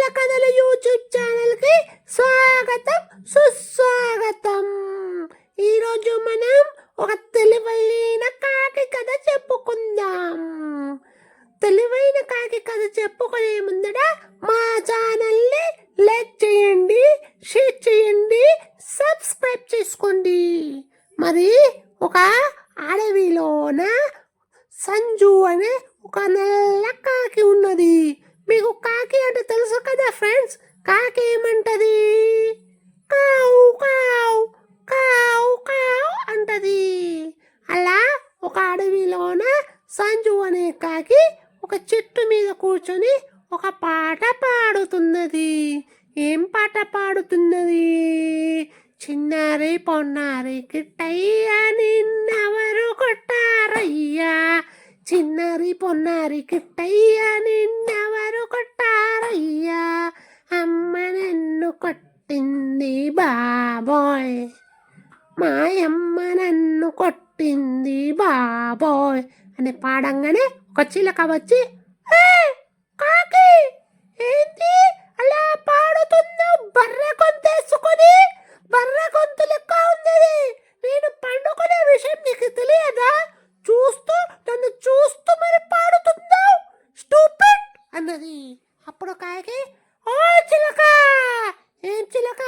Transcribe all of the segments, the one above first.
కాకల కథలు యూట్యూబ్ ఛానల్కి స్వాగతం సుస్వాగతం. ఈరోజు మనం ఒక తెలివైన కాకి కథ చెప్పుకుందాం. తెలివైన కాకి కథ చెప్పుకునే ముందర మా ఛానల్ని లైక్ చేయండి, షేర్ చేయండి, సబ్స్క్రైబ్ చేసుకోండి. మరి ఒక అడవిలోన సంజు అనే ఒక నల్ల కాకి ఉన్నది. మీకు కాకి అంటే తెలుసు కదా ఫ్రెండ్స్. కాకి ఏమంటది? కావు కావు కావు కావు అంటది. అలా ఒక అడవిలోన సంజు అనే కాకి ఒక చెట్టు మీద కూర్చొని ఒక పాట పాడుతున్నది. ఏం పాట పాడుతున్నది? చిన్నారి పొన్నారి కిట్టయ్యా నిన్నెవరు కొట్టారయ్యా, చిన్నారి పొన్నారి కిట్టయ్యా నిన్నెవరు కొట్టారయ్యా, అమ్మ నన్ను కొట్టింది బాబోయ్, మాయమ్మ నన్ను కొట్టింది బాబోయ్ అని పాడంగానే ఒక చిలక వచ్చి, కాకి ఏంటి అలా పాడుతున్నావు? బర్రె గొంతేసుకొని, బర్రె గొంతు లెక్క ఉంది, నేను పండుకునే విషయం నీకు తెలియదా? చూస్తూ నన్ను చూస్తూ మరి పాడుతున్నావు, స్టూపిడ్ అన్నది. అప్పుడు కాకి, ఓ చిలక, ఏం చిలక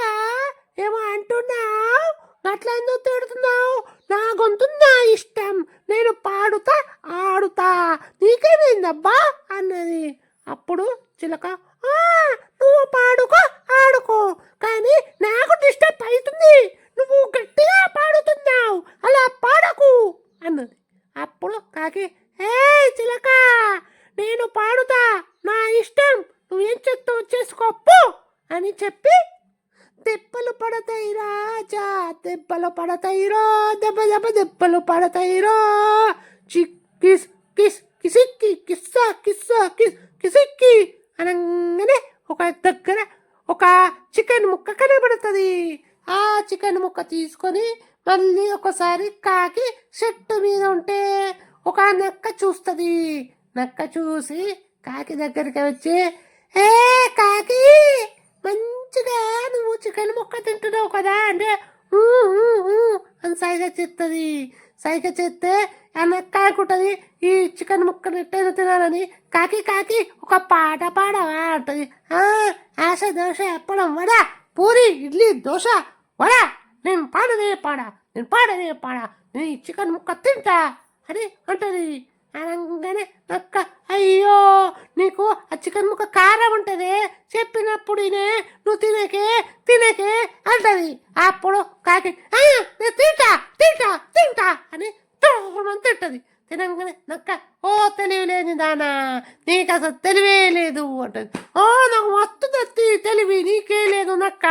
ఏమో అంటున్నావు, అట్లా ఎందుకు తిడుతున్నావు? నా గొంతు నా ఇష్టం, నేను పాడుతా ఆడుతా, నీకేమైందబ్బా అన్నది. అప్పుడు చిలక, నువ్వు పాడుకో ఆడుకో, కానీ నాకు డిస్టర్బ్ అవుతుంది, నువ్వు గట్టిగా పాడుతున్నావు, అలా పాడకు అన్నది. అప్పుడు కాకి, చిలక నేను పాడుతా, నా ఇష్టం, నువ్వేం చెప్తావు చేసుకో అని చెప్పి, దెబ్బలు పడతాయి రాజా, దెబ్బలు పడతాయి రో, దెబ్బ దెబ్బ దెబ్బలు పడతాయి రో, కిస్ కిస్ కిసిక్కి కిస్సా కిస్సా కిస్ కిసిక్కి అనగానే ఒక దగ్గర ఒక చికెన్ ముక్క కనబడుతుంది. ఆ చికెన్ ముక్క తీసుకొని మళ్ళీ ఒకసారి కాకి చెట్టు మీద ఉంటే ఒక నక్క చూస్తుంది. నక్క చూసి కాకి దగ్గరికి వచ్చి, కాకి మంచిగా నువ్వు చికెన్ ముక్క తింటున్నావు కదా అంటే అని సైగ చేస్తుంది. సైగ చేస్తే ఆ నక్క అనుకుంటుంది ఈ చికెన్ ముక్కను ఎట్టైనా తినాలని. కాకి కాకి ఒక పాట పాడవా అంటుంది. ఆశ దోశ ఎప్పడం వడ, పూరి ఇడ్లీ దోశ వడ, నేను పాడనే పాడా, నేను పాడనే పాడా, నేను ఈ చికెన్ ముక్క తింటా అని అంటుంది. అనగానే నక్క, అయ్యో నీకు ఆ చికెన్ ముక్క కారం ఉంటుంది, చెప్పినప్పుడు నువ్వు తినకే తినకే అంటది. అప్పుడు కాకి, నేను తింటా తింటా తింటా అని తింటది. తినగానే నక్క, ఓ తెలివి లేని దానా, నీకు అసలు తెలివే లేదు అంటది. నాకు మస్తు తెలివి, నీకే లేదు నక్క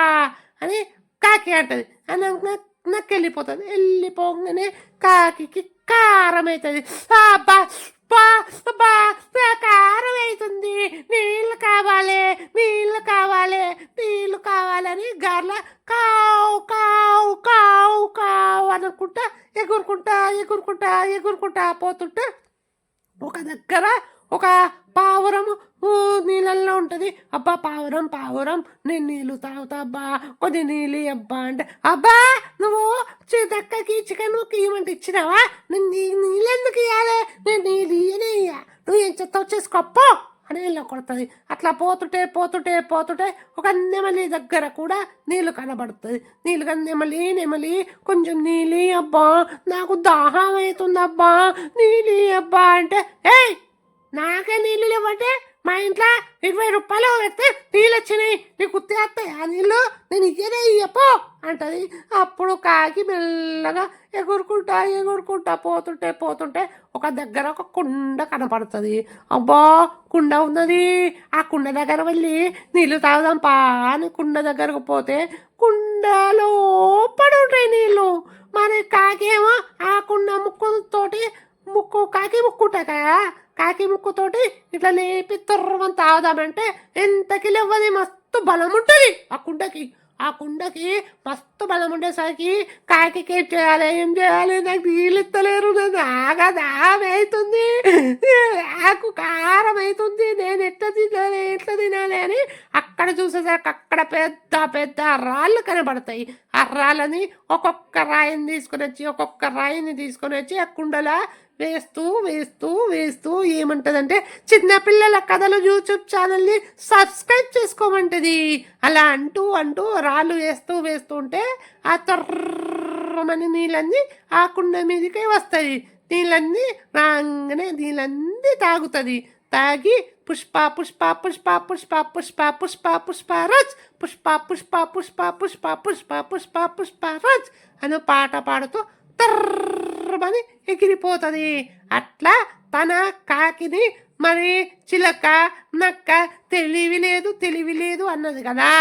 అని కాకి అంటది. నక్క వెళ్ళిపోతుంది. వెళ్ళిపోగానే కాకి కారం అవుతుంది. కారం అవుతుంది, నీళ్ళు కావాలి నీళ్ళు కావాలి నీళ్ళు కావాలని గార్ల కావు కావు కావు కావు అనుకుంటా ఎగురుకుంటా ఎగురుకుంటా ఎగురుకుంటా పోతుంటే ఒక దగ్గర ఒక పావురము నీళ్ళల్లో ఉంటుంది. అబ్బా పావురం పావురం నేను నీళ్ళు తాగుతా అబ్బా, కొద్ది నీళ్ళు అబ్బా అంటే, అబ్బా నువ్వు దక్కకి చికెన్ ముక్క ఇవ్వమంటే ఇచ్చినావా, నేను నీళ్ళు ఎందుకు ఇవ్వాలి, నేను నీళ్ళు ఇయ్యనే ఇయ్య, నువ్వు ఏం చెప్తావు చేసుకోపో అని నీళ్ళు కొడుతుంది. అట్లా పోతుంటే పోతుంటే పోతుంటే ఒక నెమలి దగ్గర కూడా నీళ్ళు కనబడుతుంది. నీళ్ళు నెమలి కొంచెం నీళ్ళు అబ్బా, నాకు దాహం అవుతుంది అబ్బా, నీళ్ళు అబ్బా అంటే, నాకే నీళ్ళు లేవంటే మా ఇంట్లో 20 రూపాయలు పెడితే నీళ్ళు వచ్చినాయి, నీకు వస్తాయి ఆ నీళ్ళు, నేను ఇయ్యనే ఇయ్యపో అంటది. అప్పుడు కాకి మెల్లగా ఎగురుకుంటా ఎగురుకుంటా పోతుంటే పోతుంటే ఒక దగ్గర ఒక కుండ కనపడుతుంది. అబ్బా కుండ ఉన్నది, ఆ కుండ దగ్గర వెళ్ళి నీళ్ళు తాగుదాం పా అని కుండ దగ్గరకు పోతే కుండలో పడి ఉంటాయి నీళ్ళు. మరి కాకేమో ఆ కుండ ముక్కుతోటి కాకి ముక్కు ఉంటాయి కదా, కాకి ముక్కుతోటి ఇట్లా లేపి తుర్రమని తాగుదామంటే ఎంతకి లేవది, మస్తు బలం ఉంటుంది ఆ కుండకి. ఆ కుండకి మస్తు బలం ఉండేసరికి కాకి ఏం చేయాలి నాకు నీళ్ళు ఇస్తలేరు, నన్ను ఆగదామే అవుతుంది, నాకు కారం అవుతుంది, నేను ఎట్లా తినాలి అని అక్కడ చూసేసరికి అక్కడ పెద్ద పెద్ద రాళ్ళు కనబడతాయి. ఆ రాళ్ళని ఒక్కొక్క రాయిని తీసుకొని వచ్చి ఆ కుండలా వేస్తూ వేస్తూ వేస్తూ ఏమంటదంటే చిన్నపిల్లల కథలు యూట్యూబ్ ఛానల్ని సబ్స్క్రైబ్ చేసుకోమంటది. అలా అంటూ అంటూ రాళ్ళు వేస్తూ వేస్తూ ఉంటే ఆ తర్రమని నీళ్ళన్నీ ఆ కుండ మీదకే వస్తాయి. నీళ్ళన్నీ తాగుతుంది. తాగి పుష్ప పుష్ప పుష్ప పుష్ప పుష్ప పుష్ప పుష్ప రచ్ పుష్ప పుష్ప పుష్ప పుష్ప పుష్ప పుష్ప పుష్ప రచ్ అని పాట పాడుతూ తర్రమని ఎగిరిపోతుంది. అట్లా తన కాకిని మరి చిలక నక్క తెలివి లేదు అన్నది కదా.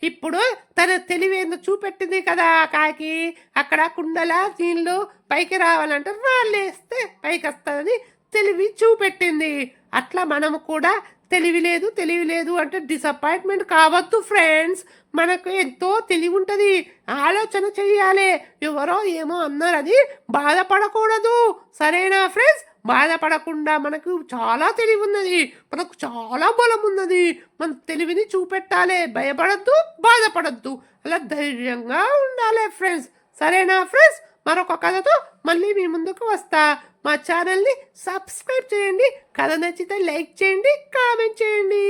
ఇప్పుడు తన తెలివి ఏందో చూపెట్టింది కదా కాకి. అక్కడ కుండల నీళ్ళు పైకి రావాలంటే రాళ్ళేస్తే పైకి వస్తుందని తెలివి చూపెట్టింది. అట్లా మనము కూడా తెలివి లేదు అంటే డిసప్పాయింట్మెంట్ కావద్దు ఫ్రెండ్స్. మనకు ఎంతో తెలివి ఉంటుంది, ఆలోచన చెయ్యాలి. ఎవరో ఏమో అన్నారని బాధపడకూడదు, సరేనా ఫ్రెండ్స్? బాధపడకుండా మనకు చాలా తెలివి ఉన్నది, మనకు చాలా బలం ఉన్నది. మన తెలివిని చూపెట్టాలి, భయపడద్దు, బాధపడద్దు, అలా ధైర్యంగా ఉండాలి ఫ్రెండ్స్. సరేనా ఫ్రెండ్స్? మరొక కథతో మళ్ళీ మీ ముందుకు వస్తా. మా ఛానల్ని సబ్స్క్రైబ్ చేయండి, కథ నచ్చితే లైక్ చేయండి, కామెంట్ చేయండి.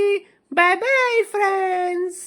Bye bye friends.